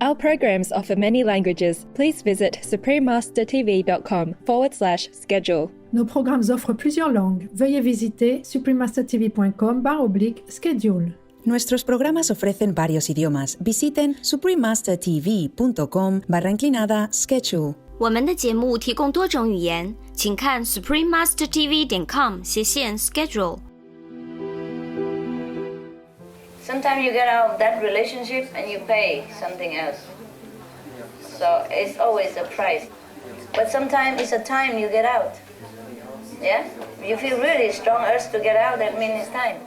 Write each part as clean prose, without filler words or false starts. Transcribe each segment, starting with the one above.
Our programs offer many languages. Please visit suprememastertv.com/schedule. Nos programmes offrent plusieurs langues. Veuillez visiter suprememastertv.com/schedule. Nuestros programas ofrecen varios idiomas. Visiten suprememastertv.com/schedule。我们的节目提供多种语言，请看 suprememastertv.com/schedule。Sometimes you get out of that relationship and you pay something else. So it's always a price. But sometimes it's a time you get out. Yeah? You feel really strong urge to get out, that means it's time.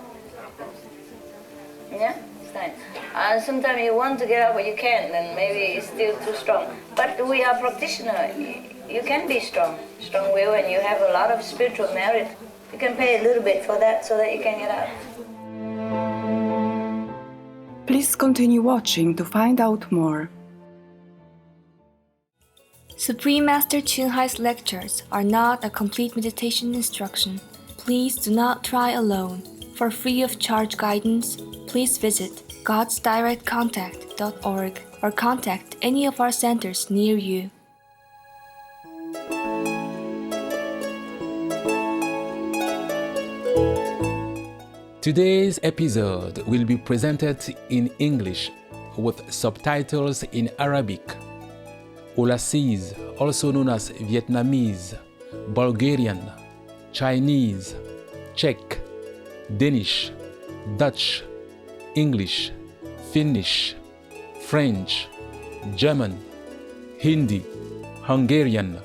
Yeah? It's time. Sometimes you want to get out but you can't, then maybe it's still too strong. But we are practitioners. You can be strong-willed, and you have a lot of spiritual merit. You can pay a little bit for that so that you can get out. Please continue watching to find out more. Supreme Master Chun Hai's lectures are not a complete meditation instruction. Please do not try alone. For free of charge guidance, please visit godsdirectcontact.org or contact any of our centers near you. Today's episode will be presented in English with subtitles in Arabic. Olasese, also known as Vietnamese, Bulgarian, Chinese, Czech, Danish, Dutch, English, Finnish, French, German, Hindi, Hungarian,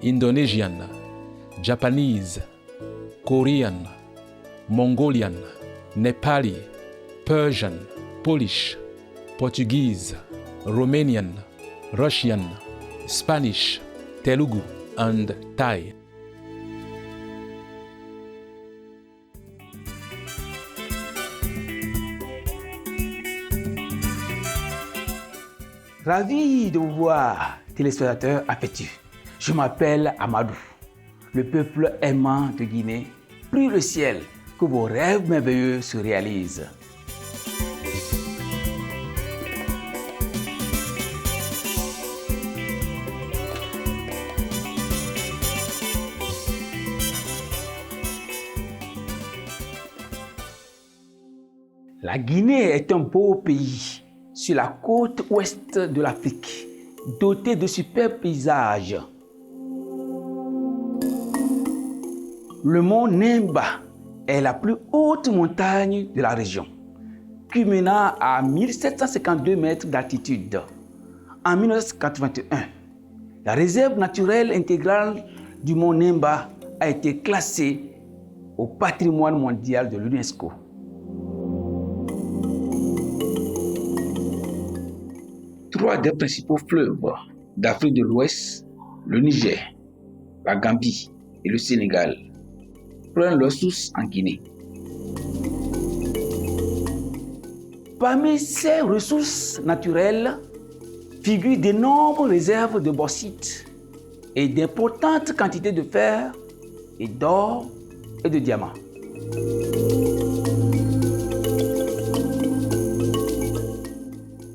Indonesian, Japanese, Korean, Mongolian, Nepali, Persian, Polish, Portuguese, Romanian, Russian, Spanish, Telugu, and Thai. Ravi de vous voir, téléspectateurs affectus. Je m'appelle Amadou. Le peuple aimant de Guinée, prie le ciel que vos rêves merveilleux se réalisent. La Guinée est un beau pays sur la côte ouest de l'Afrique, doté de superbes paysages. Le mont Nemba est la plus haute montagne de la région, culminant à 1752 mètres d'altitude. En 1981, la réserve naturelle intégrale du mont Nemba a été classée au patrimoine mondial de l'UNESCO. Trois des principaux fleuves d'Afrique de l'Ouest, le Niger, la Gambie et le Sénégal, prennent leur source en Guinée. Parmi ces ressources naturelles figurent d'énormes réserves de bauxite et d'importantes quantités de fer et d'or et de diamants.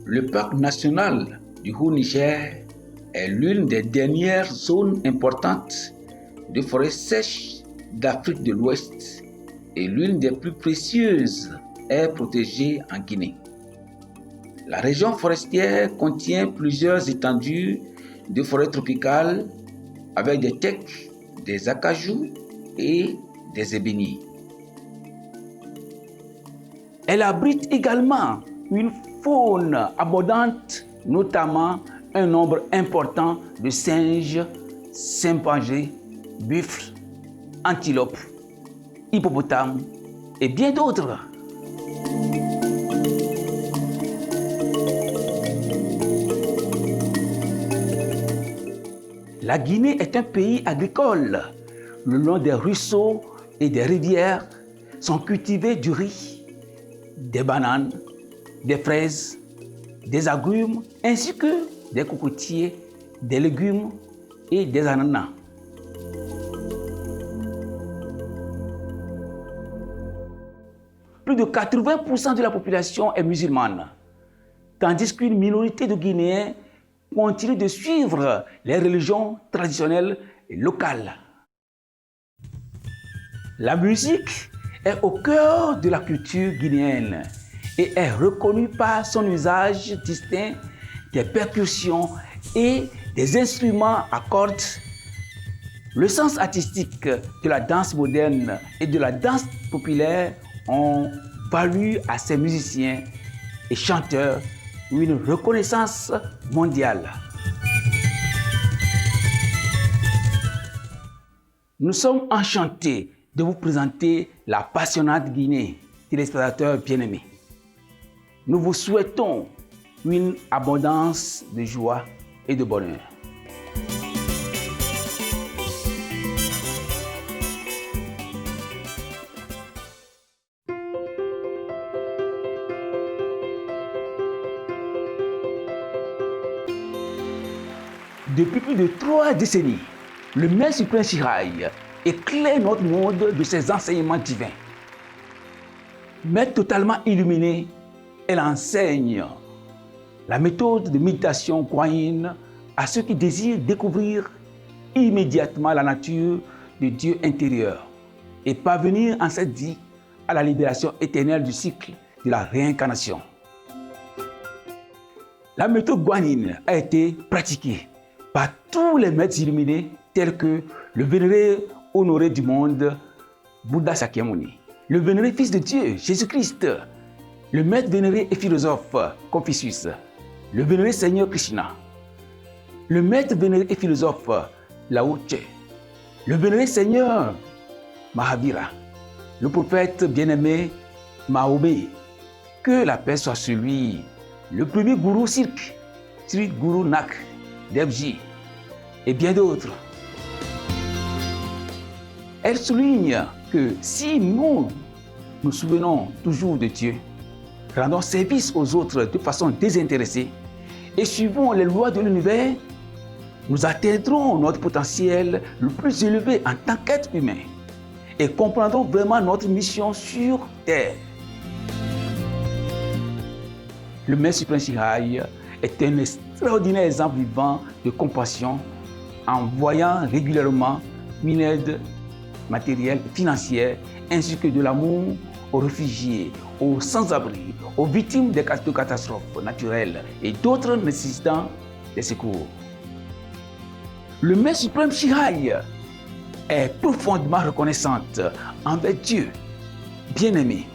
Le parc national du Haut-Niger est l'une des dernières zones importantes de forêts sèches d'Afrique de l'Ouest et l'une des plus précieuses aires protégées en Guinée. La région forestière contient plusieurs étendues de forêts tropicales avec des tecs, des acajou et des ébéniers. Elle abrite également une faune abondante, notamment un nombre important de singes, chimpanzés, buffles, antilopes, hippopotames et bien d'autres. La Guinée est un pays agricole. Le long des ruisseaux et des rivières sont cultivés du riz, des bananes, des fraises, des agrumes, ainsi que des cocotiers, des légumes et des ananas. Plus de 80% de la population est musulmane. tandis qu'une minorité de Guinéens continue de suivre les religions traditionnelles et locales. La musique est au cœur de la culture guinéenne et est reconnue par son usage distinct des percussions et des instruments à cordes. Le sens artistique de la danse moderne et de la danse populaire ont valu à ces musiciens et chanteurs une reconnaissance mondiale. Nous sommes enchantés de vous présenter la passionnante Guinée, téléspectateurs bien-aimés. Nous vous souhaitons une abondance de joie et de bonheur. Depuis plus de 3 décennies, le Maître suprême Chiraï éclaire notre monde de ses enseignements divins. Maître totalement illuminé, elle enseigne la méthode de méditation guanine à ceux qui désirent découvrir immédiatement la nature de Dieu intérieur et parvenir en cette vie à la libération éternelle du cycle de la réincarnation. La méthode guanine a été pratiquée par tous les maîtres illuminés tels que le vénéré honoré du monde, Bouddha Sakyamuni, le vénéré fils de Dieu, Jésus-Christ, le maître vénéré et philosophe, Confucius, le vénéré Seigneur Krishna, le maître vénéré et philosophe, Lao Tse, le vénéré Seigneur Mahavira, le prophète bien-aimé Mahomet, que la paix soit sur lui, le premier gourou Sikh, Sri Guru Nanak Devji, et bien d'autres. Elle souligne que si nous nous souvenons toujours de Dieu, rendons service aux autres de façon désintéressée et suivons les lois de l'univers, nous atteindrons notre potentiel le plus élevé en tant qu'être humain et comprendrons vraiment notre mission sur Terre. Le Maître suprême Chiraï est un extraordinaire exemple vivant de compassion en voyant régulièrement une aide matérielle et financière ainsi que de l'amour aux réfugiés, aux sans-abri, aux victimes de catastrophes naturelles et d'autres nécessitant des secours. Le Maître suprême Chiraï est profondément reconnaissante envers Dieu, bien-aimé,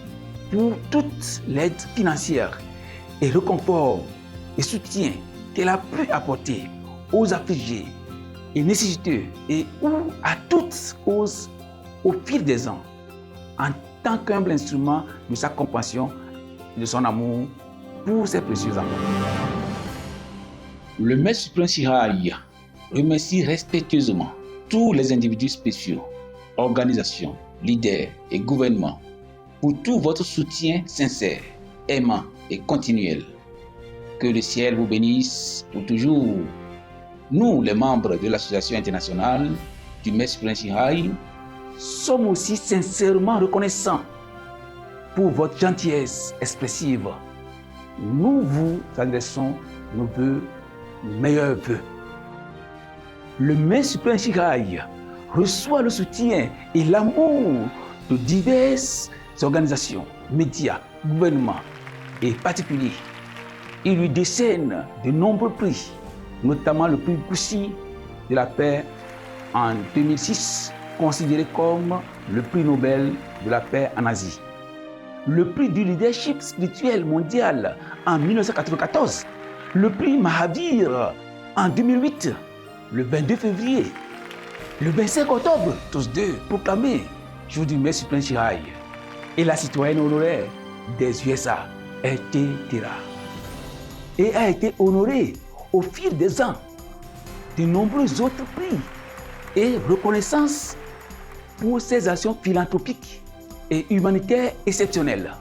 pour toute l'aide financière et réconfort et soutien qu'elle a pu apporter aux affligés et nécessiteux et ou à toutes causes au fil des ans, en tant qu'humble instrument de sa compassion et de son amour pour ses précieux enfants. Le Maître suprême Chiraï remercie respectueusement tous les individus spéciaux, organisations, leaders et gouvernements pour tout votre soutien sincère, aimant et continuel. Que le ciel vous bénisse pour toujours. Nous, les membres de l'Association internationale du Maître suprême Chiraï, sommes aussi sincèrement reconnaissants pour votre gentillesse expressive. Nous vous adressons nos vœux, nos meilleurs vœux. Le Maître suprême Chiraï reçoit le soutien et l'amour de diverses organisations, médias, gouvernements et particuliers. Il lui décerne de nombreux prix, notamment le prix Goussy de la paix en 2006, considéré comme le prix Nobel de la paix en Asie. Le prix du leadership spirituel mondial en 1994, le prix Mahavir en 2008, le 22 février, le 25 octobre, tous deux proclamés jour du Maître suprême Chiraï, et la citoyenne honoraire des USA, etc. Et a été honorée au fil des ans de nombreux autres prix et reconnaissances pour ses actions philanthropiques et humanitaires exceptionnelles.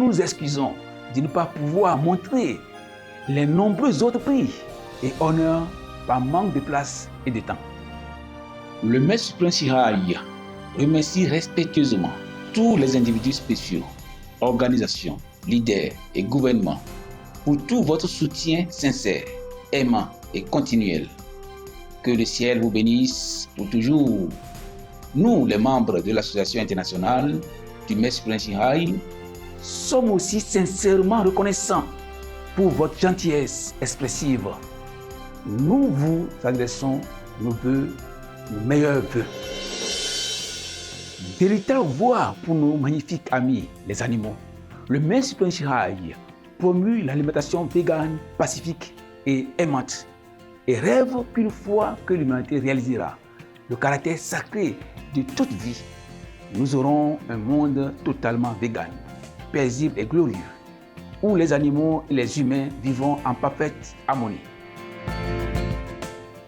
nous excusons de ne pas pouvoir montrer les nombreux autres prix et honneurs par manque de place et de temps. Le Maître suprême Chiraï remercie respectueusement tous les individus spéciaux, organisations, leaders et gouvernements pour tout votre soutien sincère, aimant et continuel. Que le ciel vous bénisse pour toujours. Nous, les membres de l'Association internationale du Maître suprême Chiraï, sommes aussi sincèrement reconnaissants pour votre gentillesse expressive. Nous vous adressons nos vœux, nos meilleurs vœux. Véritable voix pour nos magnifiques amis, les animaux. Le Maître suprême Chiraï promue l'alimentation végane, pacifique et aimante et rêve qu'une fois que l'humanité réalisera le caractère sacré de toute vie, nous aurons un monde totalement végane, paisible et glorieux, où les animaux et les humains vivront en parfaite harmonie.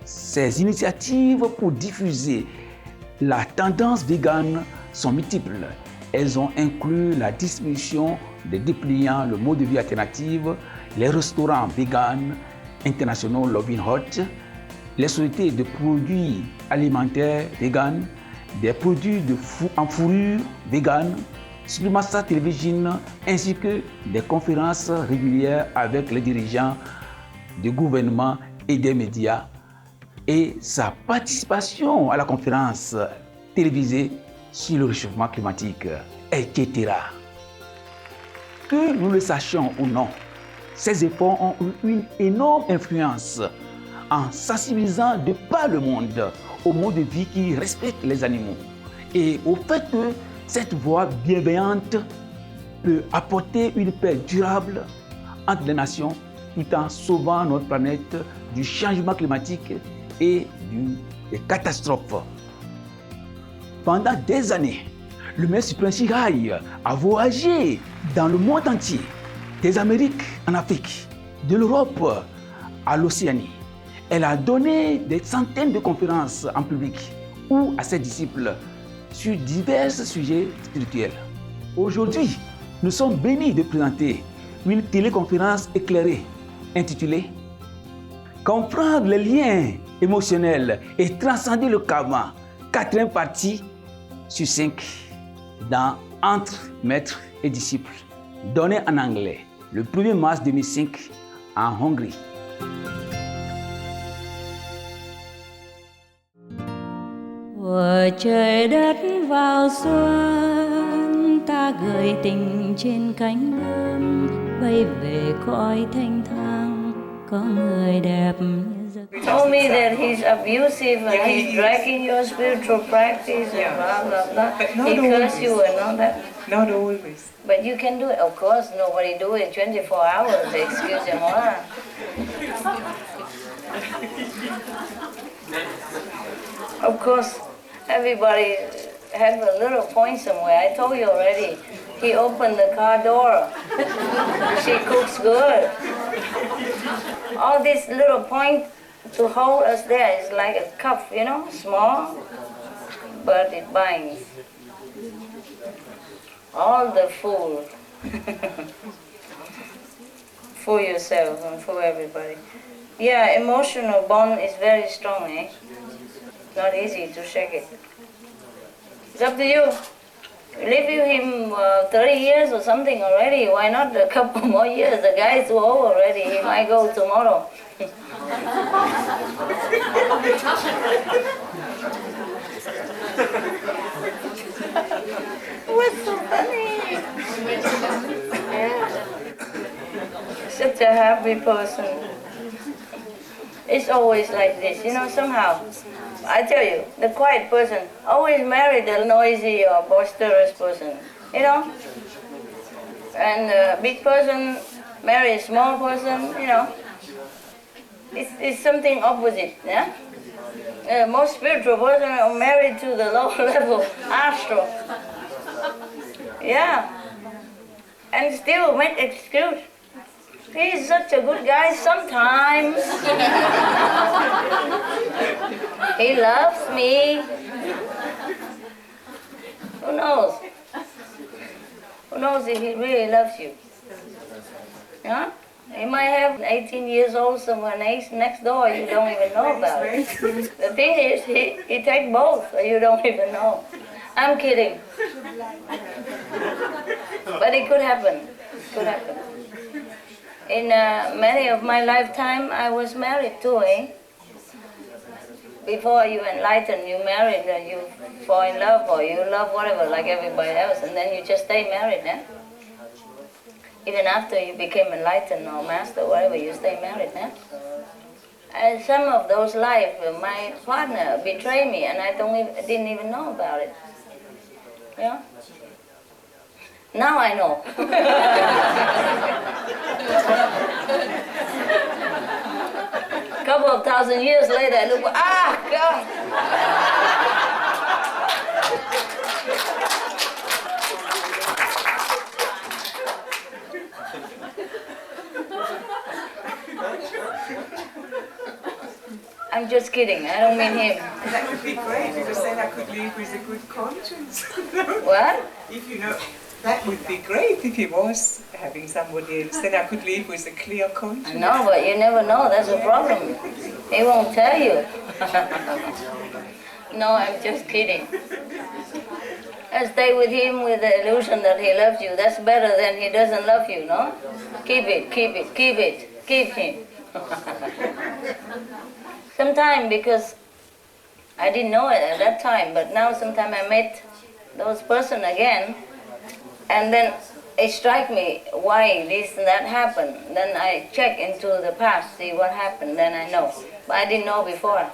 Ces initiatives pour diffuser la tendance végane sont multiples. Elles ont inclus la distribution des dépliants, le mode de vie alternatif, les restaurants véganes internationaux Loving Hot, les sociétés de produits alimentaires véganes, des produits en fourrure végane, Suprimasa Télévision, ainsi que des conférences régulières avec les dirigeants du gouvernement et des médias, et sa participation à la conférence télévisée sur le réchauffement climatique, etc. Que nous le sachions ou non, ces efforts ont eu une énorme influence en sensibilisant de par le monde au mode de vie qui respecte les animaux et au fait que cette voie bienveillante peut apporter une paix durable entre les nations tout en sauvant notre planète du changement climatique et des catastrophes. Pendant des années, le Maître suprême Chiraï a voyagé dans le monde entier, des Amériques en Afrique, de l'Europe à l'Océanie. Elle a donné des centaines de conférences en public ou à ses disciples sur divers sujets spirituels. Aujourd'hui, nous sommes bénis de présenter une téléconférence éclairée intitulée « Comprendre les liens émotionnels et transcender le karma », 4e partie sur 5 dans Entre maîtres et disciples, donnée en anglais le 1er mars 2005 en Hongrie. Vừa trời đất vào xuân, ta gửi tình trên cánh bướm, bay về cõi thanh thang, có người đẹp như giấc. Told me that he's abusive and he's dragging your spiritual practice and blah blah blah. He cursed you and all that. Not always. But you can do it. Of course, nobody do it 24 hours. Excuse him, huh? Of course, everybody have a little point somewhere. I told you already. He opened the car door. She cooks good. All this little point to hold us there is like a cup, you know, small, but it binds. All the food for yourself and for everybody. Yeah, emotional bond is very strong, eh? Not easy to shake it. It's up to you. You live with him 30 years or something already. Why not a couple more years? The guy is too old already. He might go tomorrow. What's so funny? Yeah. Such a happy person. It's always like this, you know, somehow. I tell you, the quiet person always married the noisy or boisterous person, you know? And the big person marries a small person, you know? It's something opposite, yeah? Most spiritual person are married to the low level astral. Yeah. And still make excuse. He's such a good guy sometimes. He loves me. Who knows? Who knows if he really loves you? Yeah? He might have 18 years old someone next door you don't even know about it. The thing is, he takes both, so you don't even know. I'm kidding. But it could happen. Could happen. In many of my lifetime, I was married too, eh? Before you enlighten, you married, and you fall in love, or you love whatever, like everybody else, and then you just stay married, eh? Even after you became enlightened or master, whatever, you stay married, eh? And some of those lives, my partner betrayed me, and I didn't even know about it. Yeah? Now I know. A couple of thousand years later, I look, God! I'm just kidding, I don't mean him. That would be great, because then I could live with a good conscience. What? If you know, that would be great if he was having somebody else, then I could live with a clear conscience. No, but you never know, that's a problem. He won't tell you. No, I'm just kidding. I stay with him with the illusion that he loves you. That's better than he doesn't love you, no? Keep it, keep it, keep it, keep him. Sometimes, because I didn't know it at that time, but now sometimes I met those person again, and then it strikes me why this and that happened. Then I check into the past, see what happened, then I know. But I didn't know before.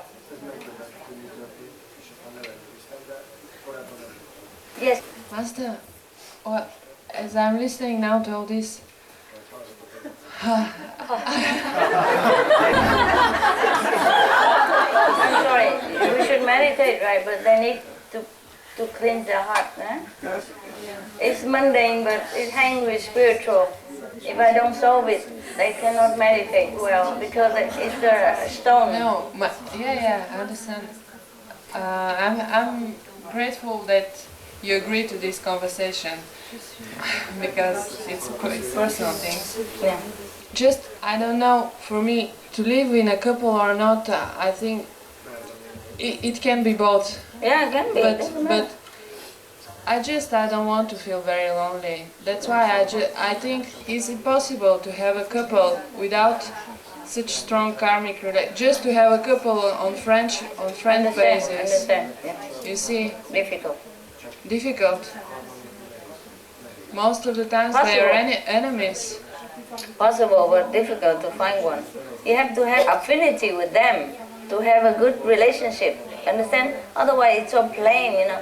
Yes? Master, well, as I'm listening now to all this, I'm sorry, we should meditate, right? But they need to cleanse their heart. Eh? It's mundane, but it hangs with spiritual. If I don't solve it, they cannot meditate well, because it's a stone. No, yeah, I understand. I'm grateful that you agree to this conversation, because it's personal things. Yeah. Just, I don't know, for me, to live in a couple or not, I think it can be both. Yeah, it can be. But I don't want to feel very lonely. That's why I think it's impossible to have a couple without such strong karmic relation. Just to have a couple on friend basis. Understand, yeah. You see? Difficult. Most of the times they are enemies. Possible, but difficult to find one. You have to have affinity with them to have a good relationship. Understand? Otherwise, it's so plain, you know.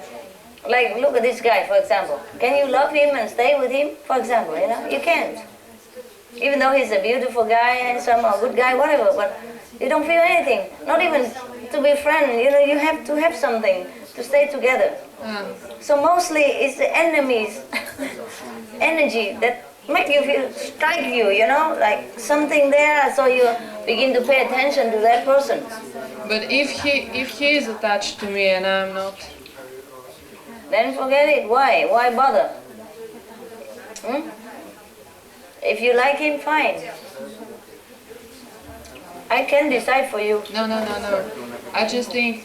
Like, look at this guy, for example. Can you love him and stay with him, for example? You know, you can't. Even though he's a beautiful guy, handsome, or good guy, whatever, but you don't feel anything. Not even to be friends. You know, you have to have something to stay together. So mostly it's the enemy's energy that make you feel, strike you, you know, like something there, so you begin to pay attention to that person. But if he is attached to me and I'm not, then forget it. Why? Why bother? If you like him, fine. I can decide for you. No. I just think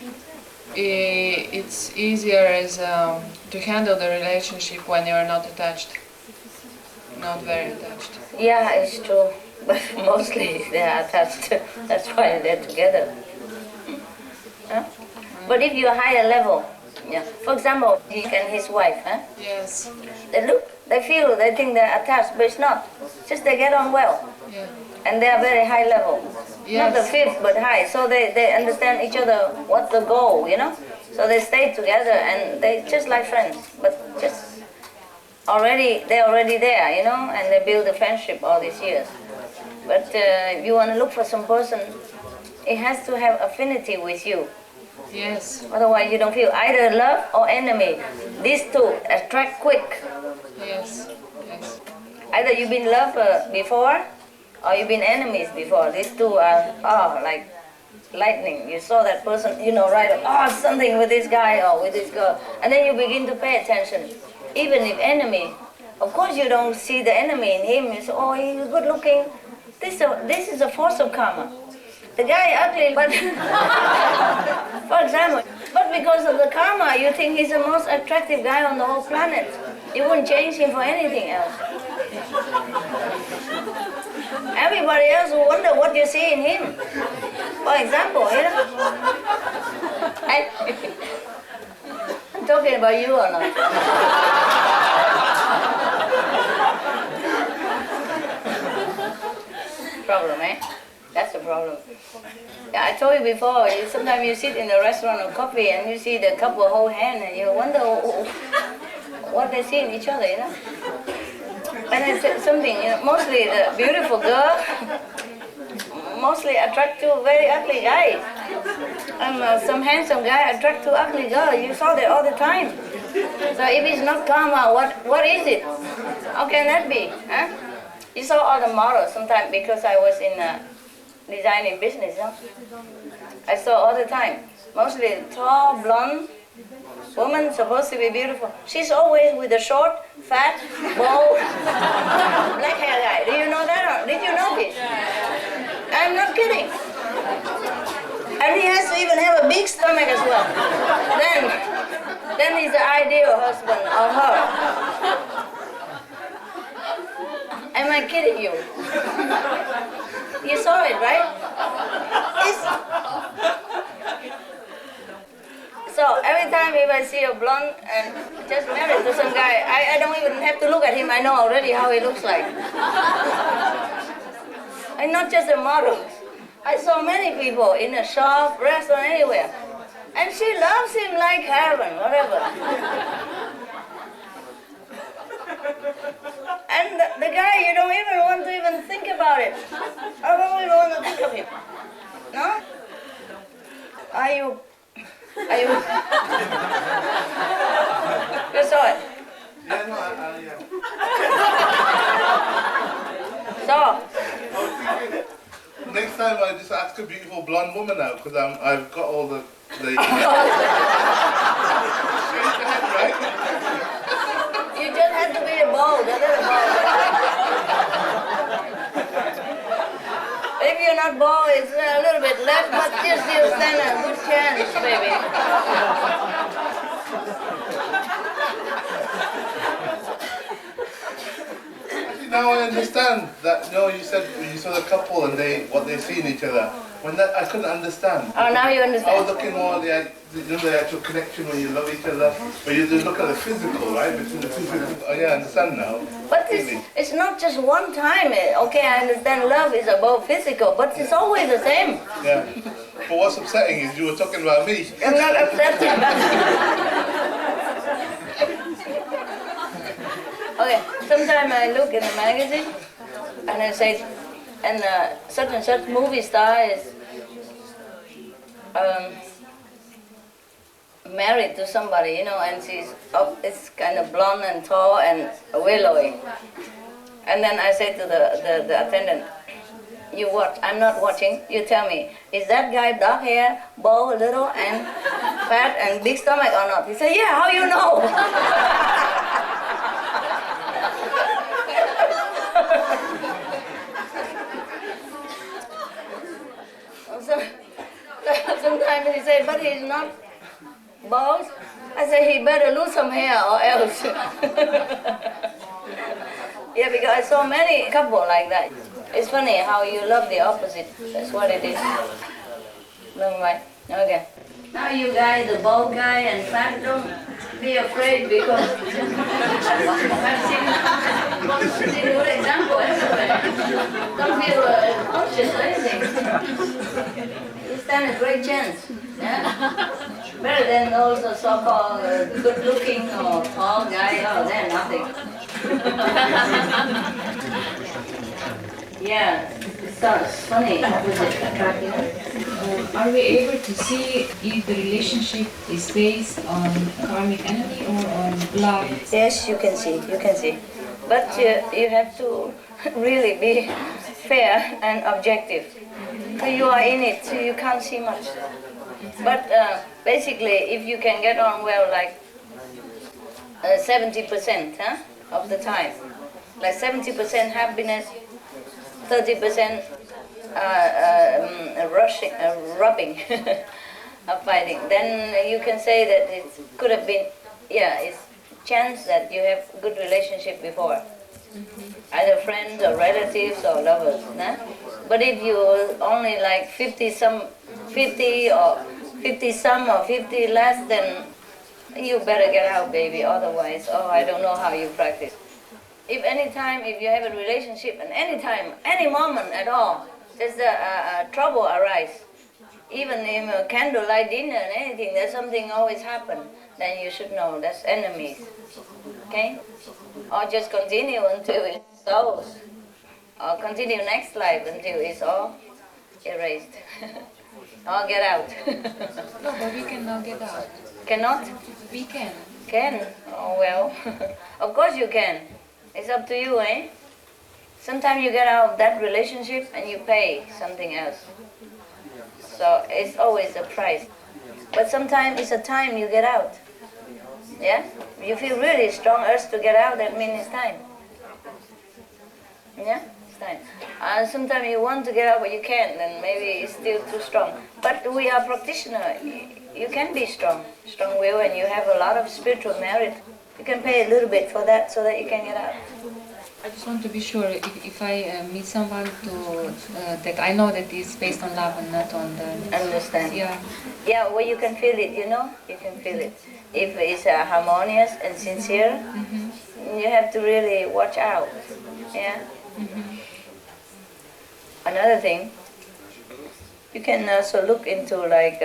it's easier as to handle the relationship when you are not attached. Not very attached. Yeah, it's true. But mostly they are attached. That's why they're together. Huh? But if you're higher level, yeah. For example, he and his wife, huh? Yes. They feel, they think they're attached, but it's not. Just they get on well. Yeah. And they are very high level. Yes. Not the fifth, but high. So they understand each other, what's the goal, you know? So they stay together and they just like friends, but just they're already there, you know, and they build a friendship all these years. But if you want to look for some person, it has to have affinity with you. Yes. Otherwise you don't feel either love or enemy. These two attract quick. Yes. Either you've been loved before, or you've been enemies before. These two are like lightning. You saw that person, you know, right, something with this guy or with this girl. And then you begin to pay attention. Even if enemy, Of course, you don't see the enemy in him. You say, oh, he's good looking. This is a force of karma. The guy ugly, but for example, but because of the karma, you think he's the most attractive guy on the whole planet. You wouldn't change him for anything else. Everybody else will wonder what you see in him. For example, you know. I'm talking about you or not? Problem, eh? That's the problem. Yeah, I told you before, sometimes you sit in a restaurant or coffee and you see the couple hold hand and you wonder what they see in each other, you know? And it's something, you know, mostly the beautiful girl mostly attract to very ugly guy. And some handsome guy attract to ugly girl. You saw that all the time. So if it's not karma, what is it? How can that be? Huh? You saw all the models sometimes because I was in designing business. Huh? I saw all the time. Mostly tall, blonde woman supposed to be beautiful. She's always with a short, fat, bald, black hair guy. Do you know that? Or did you notice? I'm not kidding. And he has to even have a big stomach as well. Then he's the ideal husband of her. Am I kidding you? You saw it, right? So every time if I see a blonde and just married to some guy, I don't even have to look at him. I know already how he looks like. And not just the models. I saw many people in a shop, restaurant, anywhere. And she loves him like heaven, whatever. And the guy, you don't even want to even think about it. I don't even want to think of him. No? Are you? You saw it? Yeah, no, yeah. So? Next time I just ask a beautiful blonde woman out because I've got all the Shake the head, right? You just have to be bold, a little bold. If you're not bold, it's a little bit left, but you still stand a good chance, baby. Now I understand that. You know, you said you saw the couple and what they see in each other. When that I couldn't understand. Oh, now you understand. I was looking more at the actual connection when you love each other. But you just look at the physical, right? Between the two people. Oh yeah, I understand now. But it's not just one time. Okay, I understand love is above physical, but it's always the same. Yeah. But what's upsetting is you were talking about me. I'm not upset. Okay, sometimes I look in the magazine and I say, and such and such movie star is married to somebody, you know, and she's it's kind of blonde and tall and willowy. And then I say to the attendant, you watch, I'm not watching, you tell me, is that guy dark hair, bald, little, and fat, and big stomach or not? He said, yeah, how you know? Sometimes he said, but he's not bald. I say, he better lose some hair or else. Yeah, because I saw many couples like that. It's funny how you love the opposite. That's what it is. Never mind. Okay. Now you guys, the bald guy and fat, don't be afraid because I've seen a good example everywhere. Don't feel conscious or anything. You stand a great chance. Yeah? Better than those so-called good-looking or tall guy. Oh, they're nothing. Yeah, it sounds funny. Opposite attractive. Are we able to see if the relationship is based on karmic energy or on love? Yes, you can see. You can see, but you have to really be fair and objective. So you are in it, so you can't see much. But basically, if you can get on well, like 70%, huh? of the time. Like 70% happiness, 30% rubbing of fighting. Then you can say that it could have been, it's chance that you have good relationship before. Either friends or relatives or lovers. Nah? But if you only like 50 or 50 less, then you better get out, baby. Otherwise, I don't know how you practice. If you have a relationship, and any moment at all, there's a trouble arise. Even in a candlelight dinner and anything, there's something always happen. Then you should know that's enemies. Okay? Or just continue until it's solved. Or continue next life until it's all erased. Or get out. No, but we cannot get out. Cannot? We can. Can? Oh, well. Of course you can. It's up to you, eh? Sometimes you get out of that relationship and you pay something else. So it's always a price. But sometimes it's a time you get out. Yeah? You feel really strong urge to get out, that means it's time. Yeah? It's time. Sometimes you want to get out but you can't, then maybe it's still too strong. But we are practitioners. You can be strong, strong-willed, and you have a lot of spiritual merit. You can pay a little bit for that so that you can get out. I just want to be sure if I meet someone that I know that is based on love and not on the... Understand. Yeah. Yeah, well, you can feel it, you know? You can feel it. If it's harmonious and sincere, you have to really watch out. Yeah? Another thing, you can also look into like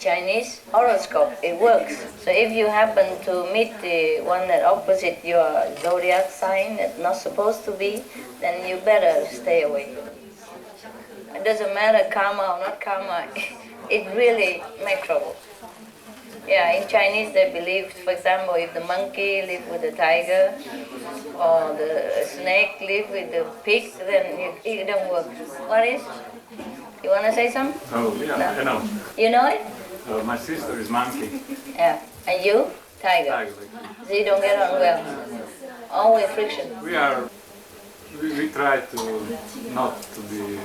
Chinese horoscope. It works. So if you happen to meet the one that opposite your zodiac sign that's not supposed to be, then you better stay away. It doesn't matter karma or not karma. It really makes trouble. Yeah, in Chinese they believe, for example, if the monkey live with the tiger or the snake live with the pig, then it don't work. What is? You want to say something? Oh, yeah, no. I know. You know it? My sister is monkey. Yeah. And you? Tiger. Tiger. So you don't get on well. Always friction. We try to not to be,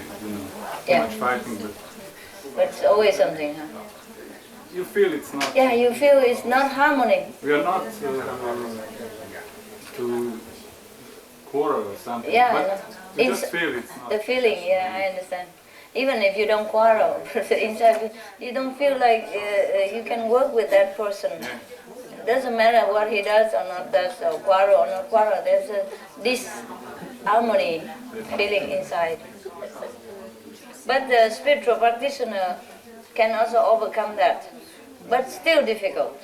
too much fighting, but it's always something, huh? You feel it's not. Yeah, you feel it's not harmony. We are not to quarrel or something. Yeah, but we just feel it's not. The feeling, yeah, I understand. Even if you don't quarrel, inside you don't feel like you can work with that person. It doesn't matter what he does or not does, or quarrel or not quarrel. There's this harmony feeling inside. But the spiritual practitioner can also overcome that, but still difficult.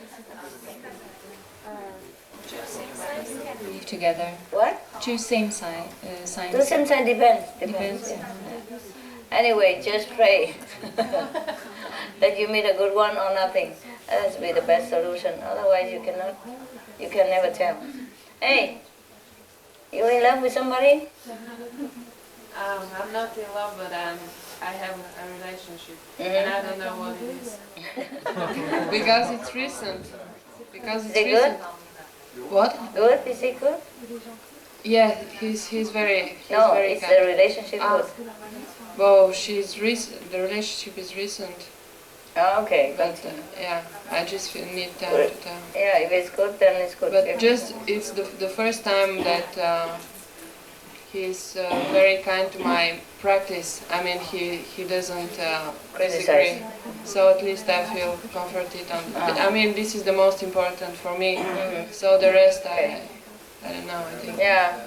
Live together. What? Choose same sign. The same sign depends. Yeah. Anyway, just pray that you meet a good one or nothing. That will be the best solution. Otherwise, you can never tell. Hey, you in love with somebody? I'm not in love, but I have a relationship, and I don't know what it is. Because it's recent. Is it good? What? Good? Is it good? Yeah, he's very. No, very is kind. the relationship good? Well, she's recent. The relationship is recent. Oh, okay. But yeah, I just need time Good. to tell. Yeah, if it's good, then it's good. But just it's the first time that he's very kind to my practice. I mean, he doesn't disagree. So at least I feel comforted. But, I mean, this is the most important for me. So the rest, I don't know. I think. Yeah,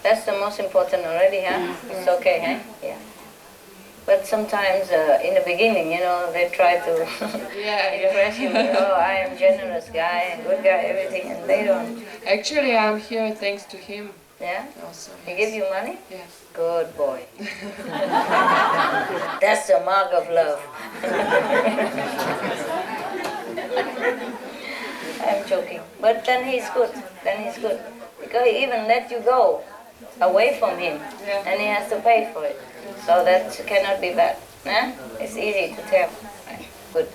that's the most important already, huh? It's okay, huh? Yeah. But sometimes in the beginning, they try to impress you. Oh, I am generous guy, good guy, everything, and they don't. Actually, I'm here thanks to him. Yeah? Also, He gives you money? Yeah. Good boy. That's the mark of love. I'm joking. But then he's good. Because he even let you go away from him, and he has to pay for it. So that cannot be bad. Huh? It's easy to tell. Good.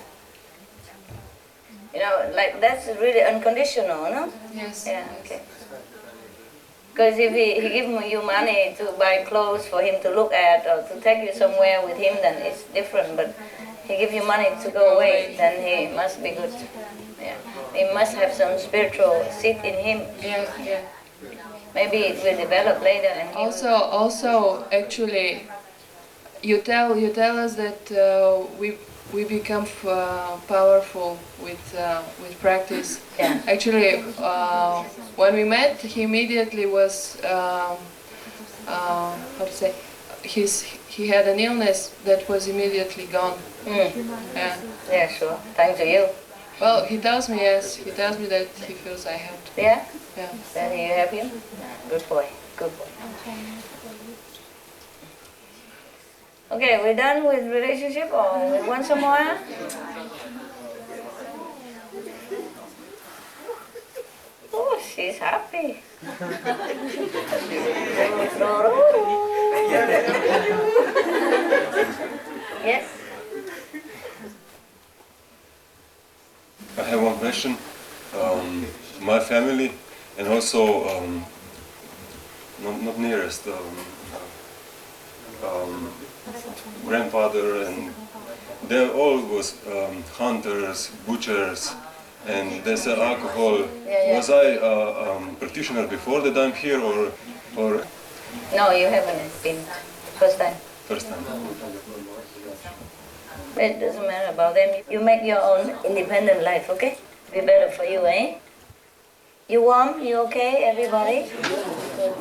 Like that's really unconditional, no? Yes. Yeah, okay. Because if he gives you money to buy clothes for him to look at or to take you somewhere with him, then it's different. But he gives you money to go away, then he must be good. Yeah. He must have some spiritual seed in him. Yeah, yeah. Maybe it will develop later. And also, actually, you tell us that we become powerful with practice. Yeah. Actually, when we met, he immediately was how to say, he had an illness that was immediately gone. Yeah. Yeah, sure. Thanks to you. Well, he tells me, yes. He tells me that he feels I helped. Yeah? Yeah. Then you have him? Good boy. Good boy. Okay, we're done with relationship or we want some more? Oh, she's happy. Yes? I have one question. My family and also not nearest grandfather, and they all was hunters, butchers, and they sell alcohol. Yeah. Was I practitioner before that I'm here or? No, you haven't been. First time. First time. It doesn't matter about them. You make your own independent life, okay? Be better for you, eh? You warm? You okay, everybody? Good.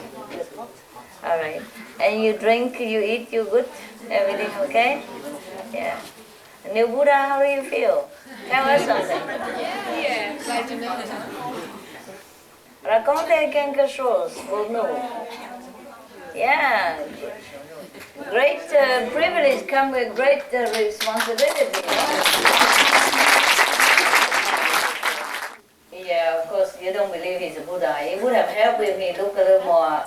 All right. And you drink, you eat, you good? Everything okay? Yeah. New Buddha, how do you feel? Tell us something. Racconte quelque chose pour nous. Yeah. Great privilege comes with great responsibility. Yeah, of course, you don't believe he's a Buddha. He would have helped if he looked a little more,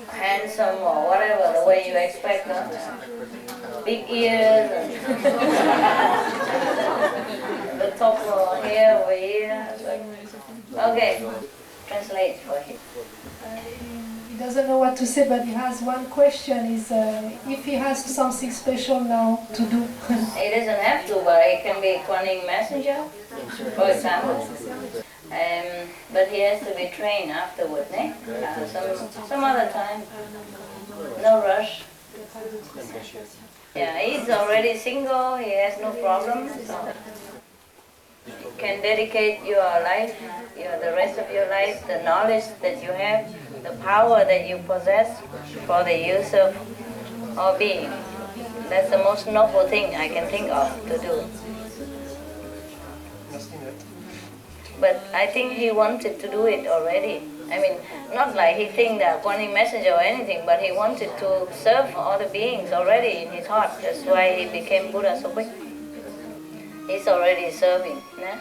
handsome or whatever, the way you expect. Huh? Big ears and the top hair over here. Okay, translate for him. He doesn't know what to say, but he has one question, is if he has something special now to do. He doesn't have to, but he can be Kuan Yin messenger, for example. But he has to be trained afterward, eh? Some other time. No rush. Yeah, he's already single, he has no problem. So you can dedicate your life, the rest of your life, the knowledge that you have, the power that you possess for the use of all being. That's the most noble thing I can think of to do. But I think he wanted to do it already. I mean, not like he think that Kuan Yin messenger or anything, but he wanted to serve all the beings already in his heart. That's why he became Buddha so quick. He's already serving. Nah?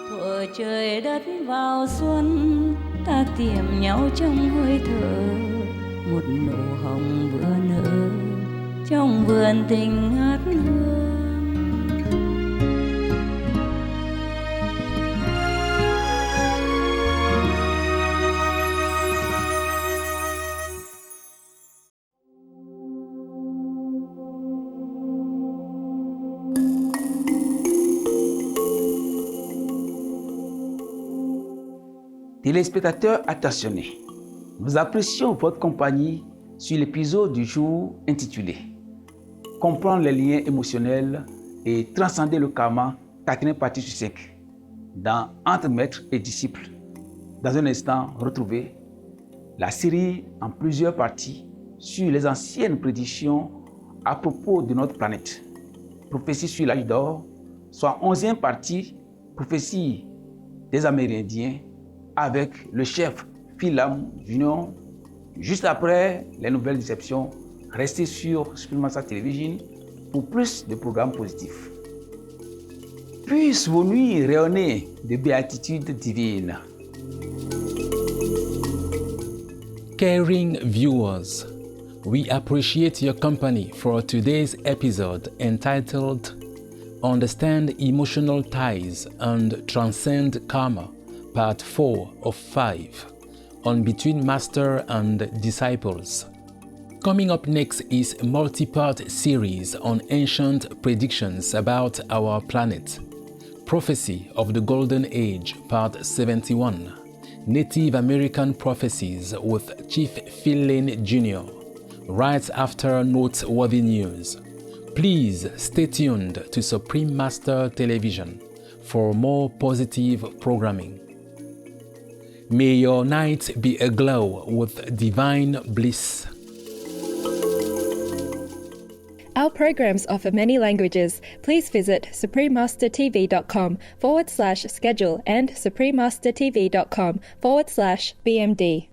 Thuở trời đất vào xuân, ta tìm nhau trong hơi thở, một nụ hồng vừa nở trong vườn tình ngát hương. Téléspectateurs attentionnés, nous apprécions votre compagnie sur l'épisode du jour intitulé « Comprendre les liens émotionnels et transcender le karma » 4e partie sur 5 dans Entre maître et disciple. Dans un instant, retrouvez la série en plusieurs parties sur les anciennes prédictions à propos de notre planète. Prophétie sur l'âge d'or, soit 11e partie, prophétie des Amérindiens, avec le chef Philam Junior, juste après les nouvelles déceptions. Restez sur Supremacy Television pour plus de programmes positifs. Puissent vos nuits rayonner de béatitude divine. Caring viewers, we appreciate your company for today's episode entitled Understand Emotional Ties and Transcend Karma, Part 4 of 5, on Between Master and Disciples. Coming up next is a multi-part series on ancient predictions about our planet. Prophecy of the Golden Age, Part 71. Native American Prophecies with Chief Phil Lane Jr. right after noteworthy news. Please stay tuned to Supreme Master Television for more positive programming. May your night be aglow with divine bliss. Our programs offer many languages. Please visit suprememastertv.com/schedule and suprememastertv.com/BMD.